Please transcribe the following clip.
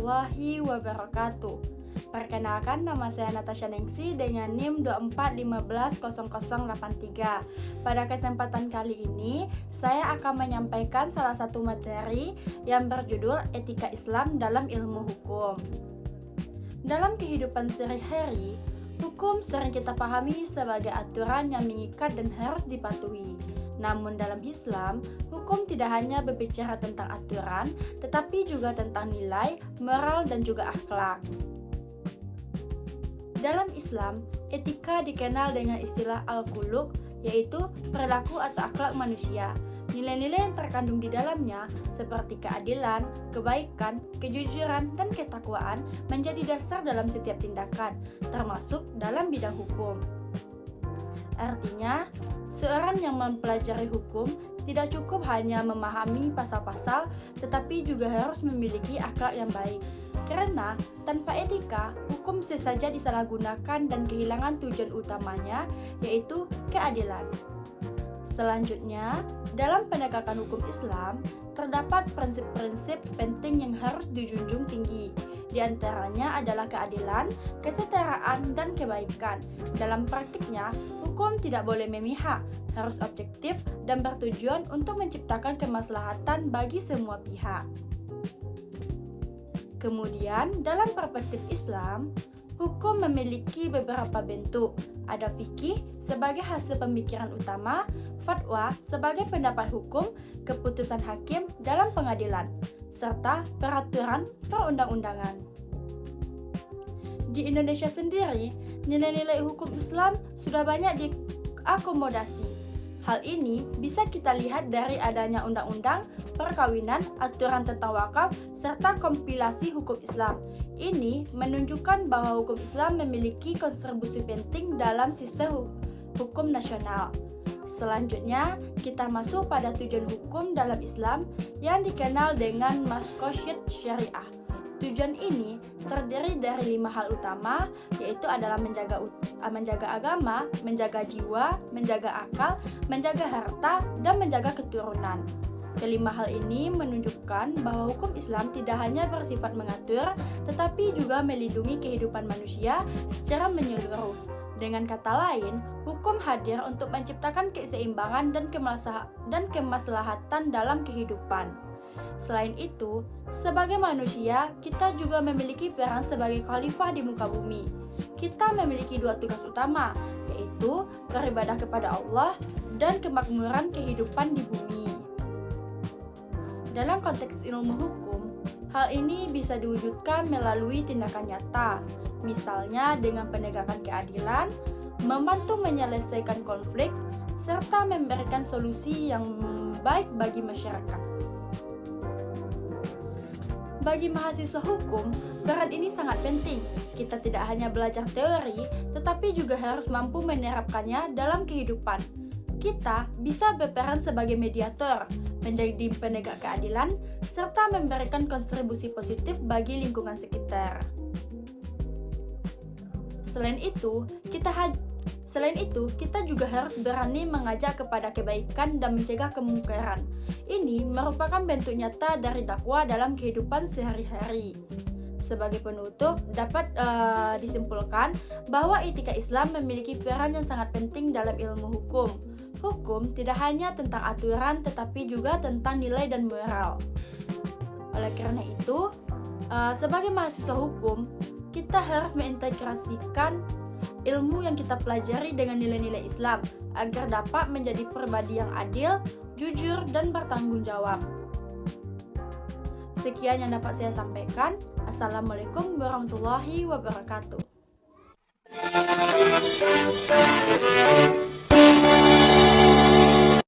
warahmatullahi wabarakatuh. Perkenalkan, nama saya Natasha Nengsi dengan NIM 24150083. Pada kesempatan kali ini, saya akan menyampaikan salah satu materi yang berjudul Etika Islam dalam Ilmu Hukum. Dalam kehidupan sehari-hari, hukum sering kita pahami sebagai aturan yang mengikat dan harus dipatuhi. Namun dalam Islam, hukum tidak hanya berbicara tentang aturan, tetapi juga tentang nilai, moral, dan juga akhlak. Dalam Islam, etika dikenal dengan istilah al-khuluq, yaitu perilaku atau akhlak manusia. Nilai-nilai yang terkandung di dalamnya, seperti keadilan, kebaikan, kejujuran, dan ketakwaan, menjadi dasar dalam setiap tindakan, termasuk dalam bidang hukum. Artinya, seorang yang mempelajari hukum tidak cukup hanya memahami pasal-pasal, tetapi juga harus memiliki akhlak yang baik. Karena tanpa etika, hukum bisa saja disalahgunakan dan kehilangan tujuan utamanya, yaitu keadilan. Selanjutnya, dalam penegakan hukum Islam, terdapat prinsip-prinsip penting yang harus dijunjung tinggi. Di antaranya adalah keadilan, kesetaraan, dan kebaikan. Dalam praktiknya, hukum tidak boleh memihak, harus objektif dan bertujuan untuk menciptakan kemaslahatan bagi semua pihak. Kemudian, dalam perspektif Islam, hukum memiliki beberapa bentuk. Ada fikih sebagai hasil pemikiran utama, fatwa sebagai pendapat hukum, keputusan hakim dalam pengadilan, serta peraturan perundang-undangan. Di Indonesia sendiri, nilai-nilai hukum Islam sudah banyak diakomodasi. Hal ini bisa kita lihat dari adanya undang-undang, perkawinan, aturan tentang wakaf, serta kompilasi hukum Islam. Ini menunjukkan bahwa hukum Islam memiliki kontribusi penting dalam sistem hukum nasional. Selanjutnya, kita masuk pada tujuan hukum dalam Islam yang dikenal dengan maqasid syariah. Tujuan ini terdiri dari 5 hal utama, yaitu adalah menjaga agama, menjaga jiwa, menjaga akal, menjaga harta, dan menjaga keturunan. Kelima hal ini menunjukkan bahwa hukum Islam tidak hanya bersifat mengatur, tetapi juga melindungi kehidupan manusia secara menyeluruh. Dengan kata lain, hukum hadir untuk menciptakan keseimbangan dan kemaslahatan dalam kehidupan. Selain itu, sebagai manusia, kita juga memiliki peran sebagai khalifah di muka bumi. Kita memiliki 2 tugas utama, yaitu beribadah kepada Allah dan kemakmuran kehidupan di bumi. Dalam konteks ilmu hukum, hal ini bisa diwujudkan melalui tindakan nyata, misalnya dengan penegakan keadilan, membantu menyelesaikan konflik, serta memberikan solusi yang baik bagi masyarakat. Bagi mahasiswa hukum, peran ini sangat penting. Kita tidak hanya belajar teori, tetapi juga harus mampu menerapkannya dalam kehidupan. Kita bisa berperan sebagai mediator, menjadi penegak keadilan, serta memberikan kontribusi positif bagi lingkungan sekitar. Selain itu, kita juga harus berani mengajak kepada kebaikan dan mencegah kemungkaran. Ini merupakan bentuk nyata dari dakwah dalam kehidupan sehari-hari. Sebagai penutup, dapat disimpulkan bahwa etika Islam memiliki peran yang sangat penting dalam ilmu hukum. Hukum tidak hanya tentang aturan, tetapi juga tentang nilai dan moral. Oleh karena itu, sebagai mahasiswa hukum, kita harus mengintegrasikan ilmu yang kita pelajari dengan nilai-nilai Islam agar dapat menjadi pribadi yang adil, jujur, dan bertanggung jawab. Sekian yang dapat saya sampaikan. Assalamualaikum warahmatullahi wabarakatuh.